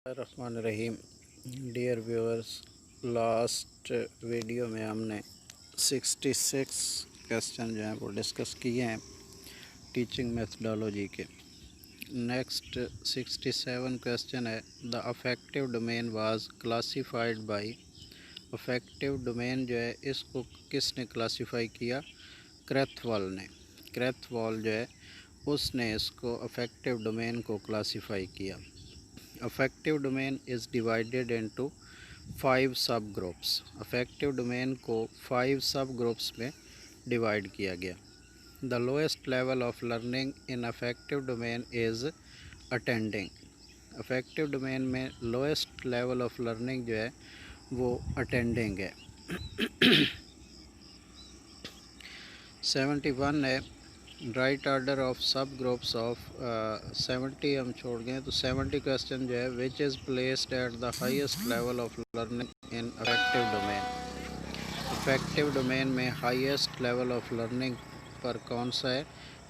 रहमान रहीम। Dear viewers, last video में हमने 66 question जो हैं वो डिस्कस किए हैं टीचिंग मेथडोलॉजी के। नेक्स्ट 67 क्वेश्चन है, the affective domain was classified by. Affective domain जो है इसको किसने क्लासिफाई किया? क्रैथवॉल ने। क्रैथवॉल जो है उसने इसको अफेक्टिव डोमेन को क्लासिफाई किया। Affective domain is divided into 5 सब ग्रुप्स। अफेक्टिव डोमेन को 5 सब ग्रुप्स में डिवाइड किया गया। The lowest level of learning in affective domain is attending. Affective domain में लोएस्ट लेवल ऑफ लर्निंग जो है वो अटेंडिंग है। 71 है, right order of sub groups of 70 हम छोड़ गए तो 70 क्वेश्चन जो है, which is placed at the highest level of learning in affective domain. Affective domain में हाईएस्ट लेवल ऑफ लर्निंग पर कौन सा है?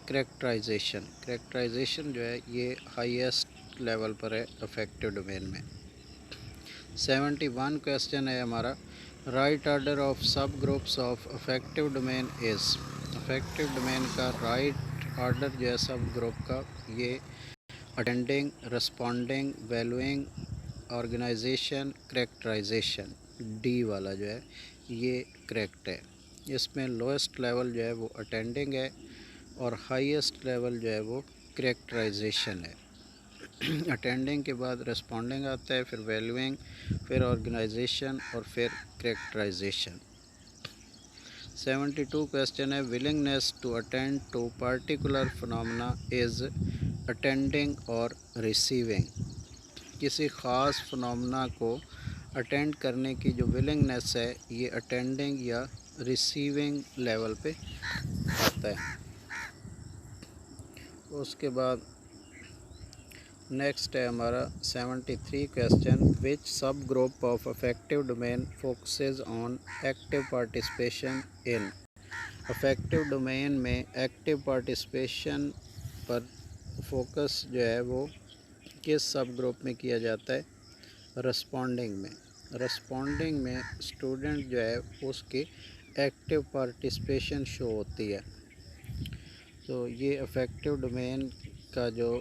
करेक्टराइजेशन। करेक्टराइजेशन जो है ये हाईएस्ट लेवल पर है अफेक्टिव डोमेन में। 71 क्वेश्चन है हमारा, right order of sub groups of affective domain is. Affective domain का राइट ऑर्डर जो है सब ग्रुप का, ये attending, responding, valuing, organisation, characterisation, D वाला जो है ये करेक्ट है। इसमें लोएस्ट लेवल जो है वो अटेंडिंग है और हाईएस्ट लेवल जो है वो करेक्टराइजेशन है। अटेंडिंग के बाद रिस्पॉन्डिंग आता है, फिर वैल्यूइंग, फिर ऑर्गेनाइजेशन और फिर करेक्टराइजेशन। 72 क्वेश्चन है, willingness to attend to particular phenomena is attending और रिसीविंग। किसी ख़ास फिनोमेना को अटेंड करने की जो विलिंगनेस है ये अटेंडिंग या रिसीविंग लेवल पे आता है। उसके बाद नेक्स्ट है हमारा 73 क्वेश्चन, विच सब group of affective domain focuses on active participation in. Affective domain में एक्टिव पार्टिसिपेशन पर फोकस जो है वो किस सब ग्रुप में किया जाता है? रिस्पॉन्डिंग में। रिस्पॉन्डिंग में स्टूडेंट जो है उसकी एक्टिव पार्टिसिपेशन शो होती है। तो ये अफेक्टिव डोमेन का जो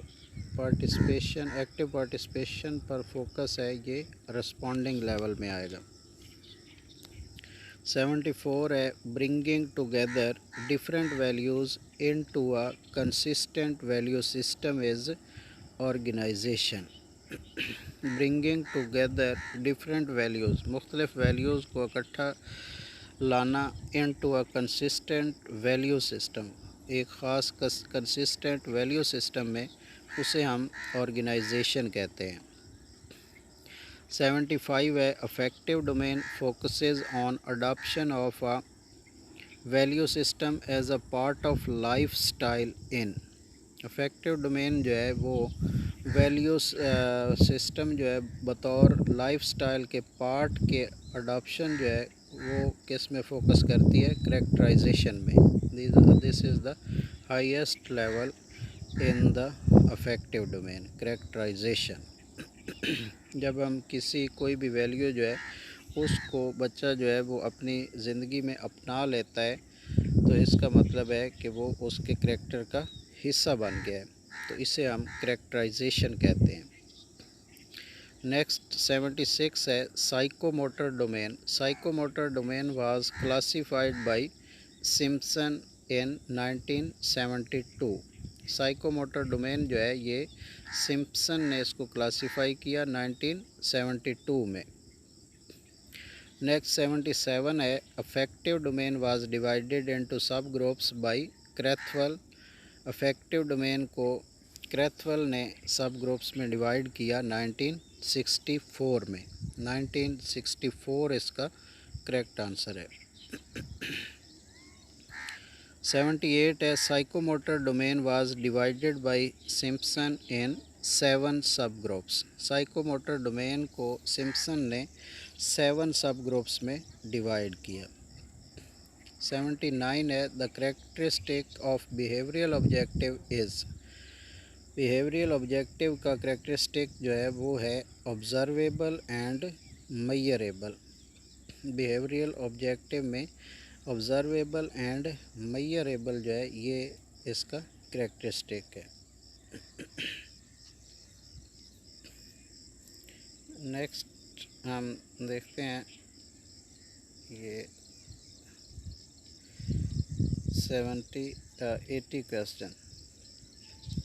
पार्टिसिपेशन, एक्टिव पार्टिसिपेशन पर फोकस है, ये रिस्पॉन्डिंग लेवल में आएगा। 74 है, bringing together different values into a consistent value system is organisation. Bringing together different values, मुख्तलिफ वैल्यूज़ को इकट्ठा लाना, into a consistent value system, एक ख़ास कंसिस्टेंट वैल्यू सिस्टम में, उसे हम ऑर्गेनाइजेशन कहते हैं। 75 है, affective domain focuses on adoption of a value system as a part of lifestyle in. Affective domain जो है वो वैल्यू सिस्टम जो है बतौर लाइफ स्टाइल के पार्ट के अडॉप्शन जो है वो किस में फोकस करती है? करेक्टराइजेशन में। This is the highest level in the affective domain, characterisation. जब हम किसी कोई भी वैल्यू जो है उसको बच्चा जो है वो अपनी ज़िंदगी में अपना लेता है तो इसका मतलब है कि वो उसके करेक्टर का हिस्सा बन गया है, तो इसे हम करेक्टराइजेशन कहते हैं। नेक्स्ट 76 है, psychomotor domain. Psychomotor domain was classified by Simpson in 1972। Psychomotor domain जो है ये सिम्पसन ने इसको क्लासिफाई किया 1972 में। नेक्स्ट 77 है, affective domain was divided into sub groups by Krathwohl. Affective domain को क्रैथवॉल ने सब ग्रुप्स में डिवाइड किया 1964 में। 1964 इसका करेक्ट आंसर है। 78 है, psychomotor domain was divided by Simpson in 7 sub groups. Psychomotor domain को सिम्पसन ने 7 सब ग्रुप्स में डिवाइड किया। 79 है, the characteristic of behavioural objective is. Behavioural objective का करेक्टरिस्टिक जो है वो है observable and measurable. Behavioural objective में ऑब्जर्वेबल एंड मेजरेबल जो है ये इसका करेक्टरिस्टिक है। नेक्स्ट हम देखते हैं ये 80 क्वेश्चन।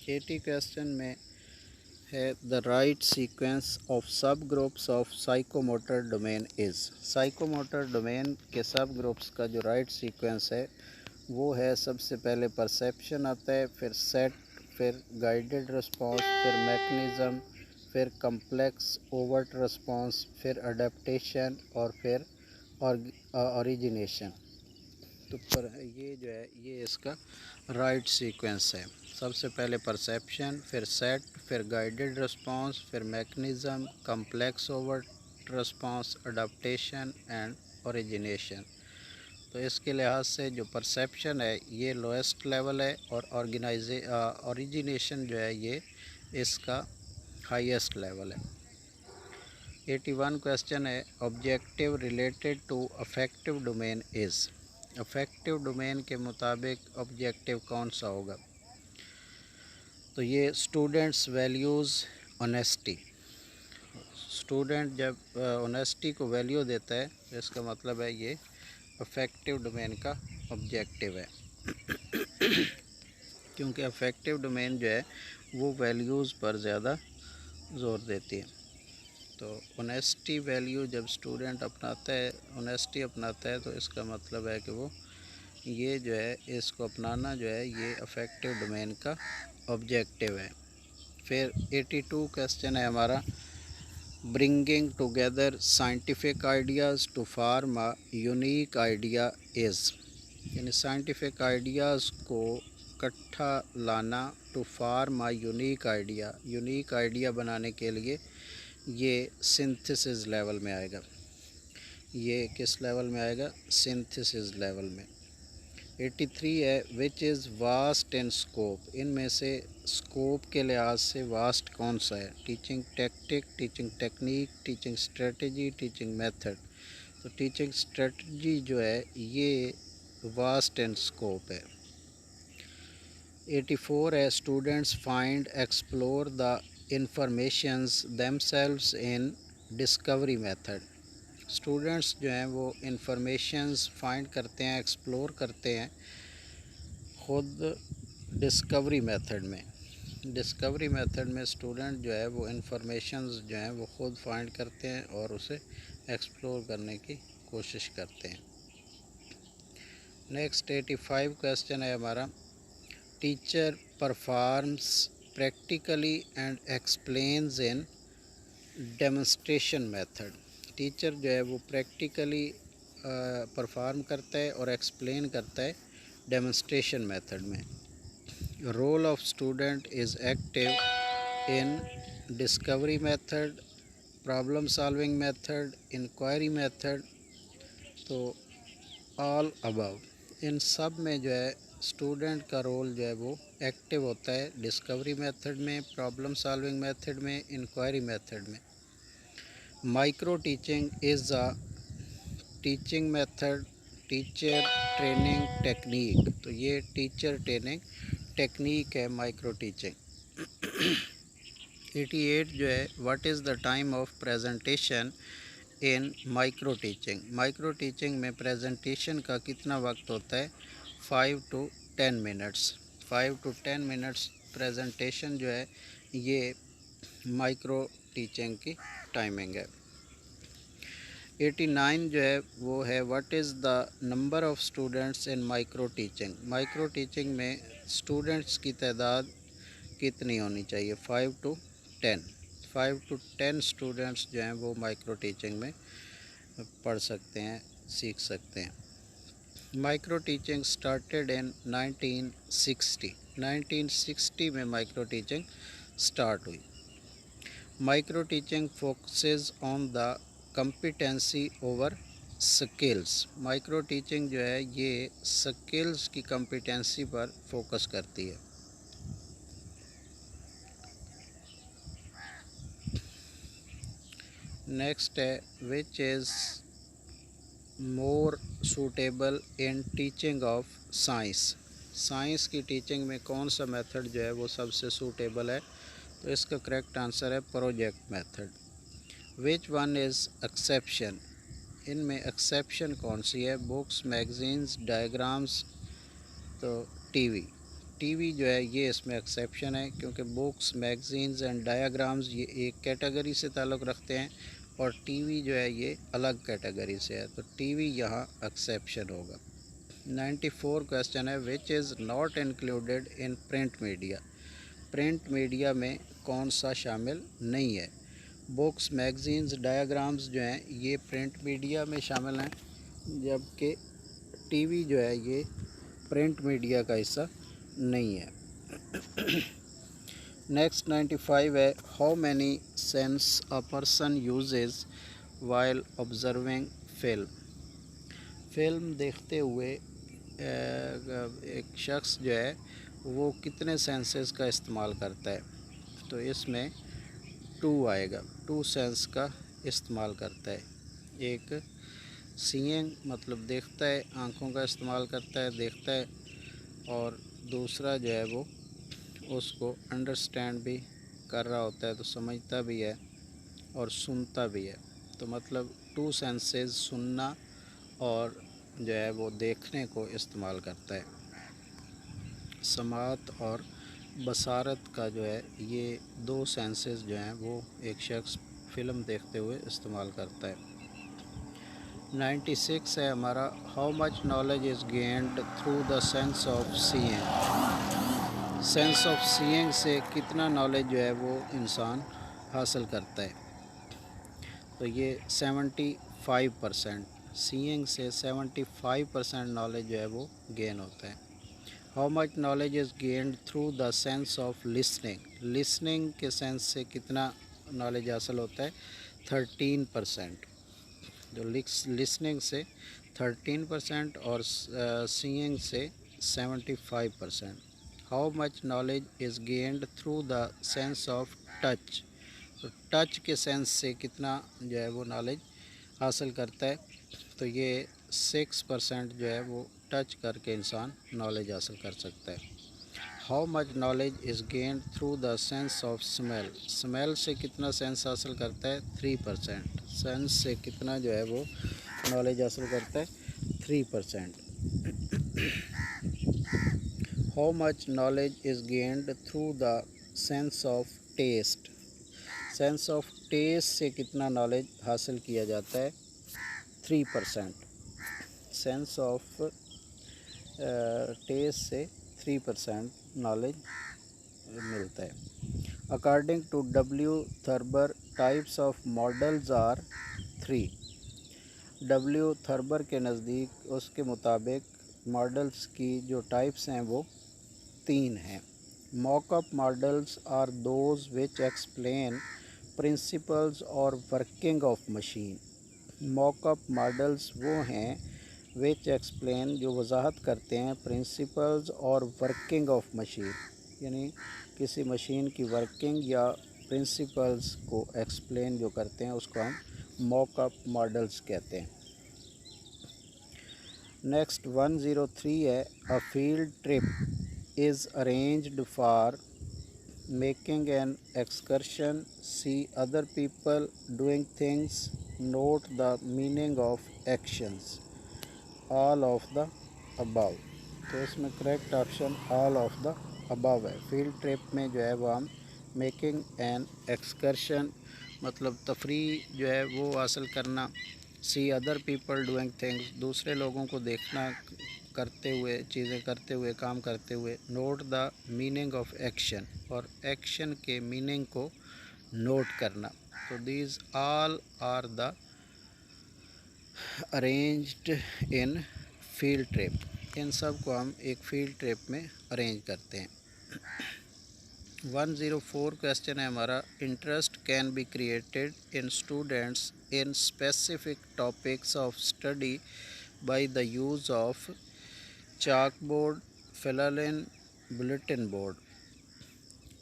80 क्वेश्चन में है the right sequence of sub groups of psychomotor domain is. Psychomotor domain के सब ग्रुप्स का जो राइट सीक्वेंस है वो है, सबसे पहले परसेप्शन आता है, फिर सेट, फिर गाइडेड रिस्पॉन्स, फिर मैकेनिज़्म, फिर कम्प्लेक्स ओवर्ट रिस्पॉन्स, फिर अडेप्टेशन और फिर ओरिजिनेशन। तो पर ये जो है ये इसका राइट सीक्वेंस है। सबसे पहले परसेप्शन, फिर सेट, फिर गाइडेड रिस्पॉन्स, फिर mechanism, complex overt response, adaptation and origination. तो इसके लिहाज से जो परसेप्शन है ये लोएस्ट लेवल है और ओरिजिनेशन जो है ये इसका हाईएस्ट लेवल है। 81 क्वेश्चन है objective related to affective domain is. Affective domain के मुताबिक ऑब्जेक्टिव कौन सा होगा? तो ये स्टूडेंट्स वैल्यूज़ ऑनेस्टी। स्टूडेंट जब ऑनेस्टी को वैल्यू देता है तो इसका मतलब है ये अफेक्टिव डोमेन का ऑब्जेक्टिव है। क्योंकि अफेक्टिव डोमेन जो है वो वैल्यूज़ पर ज़्यादा ज़ोर देती है। तो ऑनेस्टी वैल्यू जब स्टूडेंट अपनाता है, ऑनेस्टी अपनाता है, तो इसका मतलब है कि वो ये जो है इसको अपनाना जो है ये अफेक्टिव डोमेन का ऑब्जेक्टिव है। फिर 82 क्वेश्चन है हमारा bringing together scientific ideas to form a unique idea is. यानी साइंटिफिक आइडियाज़ को इकट्ठा लाना, to form a unique idea, unique idea बनाने के लिए ये सिंथेसिस लेवल में आएगा। ये किस लेवल में आएगा? सिंथेसिस लेवल में। 83 है which is vast in scope. इनमें से स्कोप के लिहाज से वास्ट कौन सा है? Teaching tactic, teaching technique, teaching strategy, teaching method. तो टीचिंग स्ट्रेटजी जो है ये वास्ट इन स्कोप है। 84 है students find explore the informations themselves in discovery method. Students जो हैं वो इंफॉर्मेशंस फाइंड करते हैं, एक्सप्लोर करते हैं ख़ुद डिस्कवरी मेथड में। डिस्कवरी मेथड में स्टूडेंट जो है वो इंफॉर्मेशंस जो हैं वो ख़ुद फाइंड करते हैं और उसे एक्सप्लोर करने की कोशिश करते हैं। नेक्स्ट 85 क्वेश्चन है हमारा teacher performs practically and explains in demonstration method. Teacher जो है वो प्रैक्टिकली परफॉर्म करता है और एक्सप्लेन करता है डेमोन्स्ट्रेशन मेथड में। Role of student is active in discovery method, problem solving method, inquiry method. तो ऑल अबव, इन सब में जो है स्टूडेंट का रोल जो है वो एक्टिव होता है डिस्कवरी मेथड में, प्रॉब्लम सॉल्विंग मेथड में, इंक्वायरी मेथड में। Micro teaching is a teaching method, teacher training technique. तो ये टीचर ट्रेनिंग टेक्निक है माइक्रो टीचिंग। 88 जो है what is the time of presentation in micro teaching. Micro teaching में presentation का कितना वक्त होता है? 5 to 10 minutes. 5 to 10 minutes presentation जो है ये माइक्रो टीचिंग की टाइमिंग है। 89 जो है वो है what is the number of students in micro teaching. Micro teaching में स्टूडेंट्स की तादाद कितनी होनी चाहिए? 5 to 10। 5 to 10 स्टूडेंट्स जो हैं वो माइक्रो टीचिंग में पढ़ सकते हैं, सीख सकते हैं। Micro teaching started in 1960। 1960 में माइक्रो टीचिंग स्टार्ट हुई। Micro teaching focuses on the competency over skills. Micro teaching जो है ये स्किल्स की कम्पिटेंसी पर फोकस करती है। नेक्स्ट है which is more suitable in teaching of science. Science की टीचिंग में कौन सा मेथड जो है वो सबसे सूटेबल है? तो इसका करेक्ट आंसर है project method. Which one is exception? इनमें एक्सेप्शन कौन सी है? Books, magazines, diagrams. तो टीवी। टीवी जो है ये इसमें एक्सेप्शन है, क्योंकि बुक्स, मैगजीन्स एंड डायग्राम्स ये एक कैटेगरी से ताल्लुक़ रखते हैं और टीवी जो है ये अलग कैटेगरी से है, तो टीवी यहाँ एक्सेप्शन होगा। 94 क्वेश्चन है which is not included in print media. Print media में कौन सा शामिल नहीं है? बुक्स, मैगजीन्स, डायग्राम्स जो हैं ये प्रिंट मीडिया में शामिल हैं, जबकि टीवी जो है ये प्रिंट मीडिया का हिस्सा नहीं है। नेक्स्ट 95 है how many sense a person uses while observing film. Film देखते हुए एक शख्स जो है वो कितने सेंसेस का इस्तेमाल करता है? तो इसमें 2 आएगा, 2 सेंस का इस्तेमाल करता है। एक सीइंग मतलब देखता है, आँखों का इस्तेमाल करता है, देखता है, और दूसरा जो है वो उसको अंडरस्टैंड भी कर रहा होता है, तो समझता भी है और सुनता भी है। तो मतलब 2 सेंसेस सुनना और जो है वो देखने को इस्तेमाल करता है। समात और बसारत का जो है ये 2 सेंसेस जो हैं वो एक शख्स फ़िल्म देखते हुए इस्तेमाल करता है। 96 है हमारा how much knowledge is gained through the sense of seeing. Sense of seeing से कितना नॉलेज जो है वो इंसान हासिल करता है? तो ये 75%। सीइंग से 75% नॉलेज जो है वो गेन होता है। How much knowledge is gained through the sense of listening. Listening के सेंस से कितना नॉलेज हासिल होता है? 13%। जो लिसनिंग से 13% और सीइंग से 75%। How much knowledge is gained through the sense of touch. तो टच के सेंस से कितना जो है वो नॉलेज हासिल करता है? तो ये 6% जो है वो टच करके इंसान नॉलेज हासिल कर सकता है। How much knowledge is gained through the sense of smell. Smell से कितना सेंस हासिल करता है? 3%। सेंस से कितना जो है वो नॉलेज हासिल करता है? 3%। How much knowledge is gained through the sense of taste. Sense of taste से कितना नॉलेज हासिल किया जाता है? 3%। सेंस ऑफ टेस्ट से 3% नॉलेज मिलता है। According to W Thurber types of models are 3। W Thurber के नज़दीक उसके मुताबिक मॉडल्स की जो टाइप्स हैं वो 3 हैं। Mockup models are those which explain principles और working of machine. Mockup models वो हैं विच एक्सप्लेन जो वजाहत करते हैं प्रिंसिपल्स और वर्किंग ऑफ मशीन, यानी किसी मशीन की वर्किंग या प्रिंसिपल्स को एक्सप्लेन जो करते हैं उसको हम मॉकअप मॉडल्स कहते हैं। नेक्स्ट 103 है a field trip is arranged for making an excursion, see other people doing things, note the meaning of actions, all of the above. तो इसमें correct option all of the above है। Field trip में जो है वो हम making an excursion मतलब तफरी जो है वो हासिल करना, सी अदर पीपल डूइंग थिंग्स दूसरे लोगों को देखना, करते हुए चीज़ें करते हुए, काम करते हुए, note the meaning of action और एक्शन के मीनिंग को नोट करना। तो these all are the arranged in field trip. इन सब को हम एक फील्ड ट्रिप में अरेंज करते हैं। 104 क्वेश्चन है हमारा interest can be created in students in specific topics of study by the use of chalk board, flannel, bulletin board.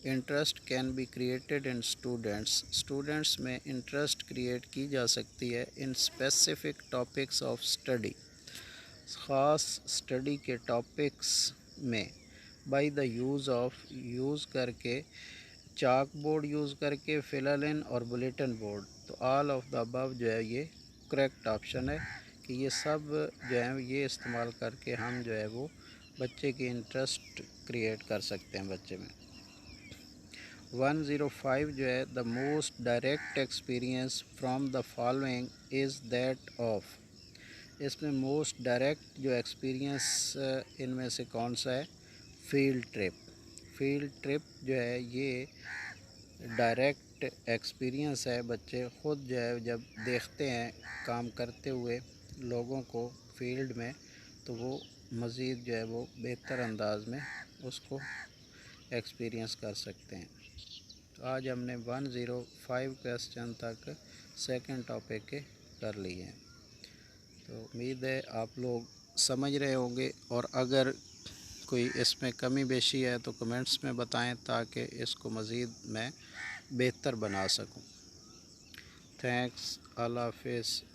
Interest can be created in students में इंटरेस्ट क्रिएट की जा सकती है in specific topics of study, ख़ास study के topics में, by the use करके, chalk board use करके, फिलर इन और बुलेटिन बोर्ड। तो ऑल ऑफ द अबव जो है ये करेक्ट ऑप्शन है कि ये सब जो है ये इस्तेमाल करके हम जो है वो बच्चे की इंटरेस्ट क्रिएट कर सकते हैं बच्चे में। 105 जो है the most direct experience from the following is that of, इसमें मोस्ट डायरेक्ट जो एक्सपीरियंस इनमें से कौन सा है? Field trip. फील्ड ट्रिप जो है ये डायरेक्ट एक्सपीरियंस है, बच्चे ख़ुद जो है जब देखते हैं काम करते हुए लोगों को फील्ड में, तो वो मज़ीद जो है वो बेहतर अंदाज में उसको एक्सपीरियंस कर सकते हैं। तो आज हमने 105 क्वेश्चन तक सेकंड टॉपिक के कर लिए हैं। तो उम्मीद है आप लोग समझ रहे होंगे, और अगर कोई इसमें कमी बेशी है तो कमेंट्स में बताएं ताकि इसको मज़ीद मैं बेहतर बना सकूं। थैंक्स, अल्लाह हाफिज़।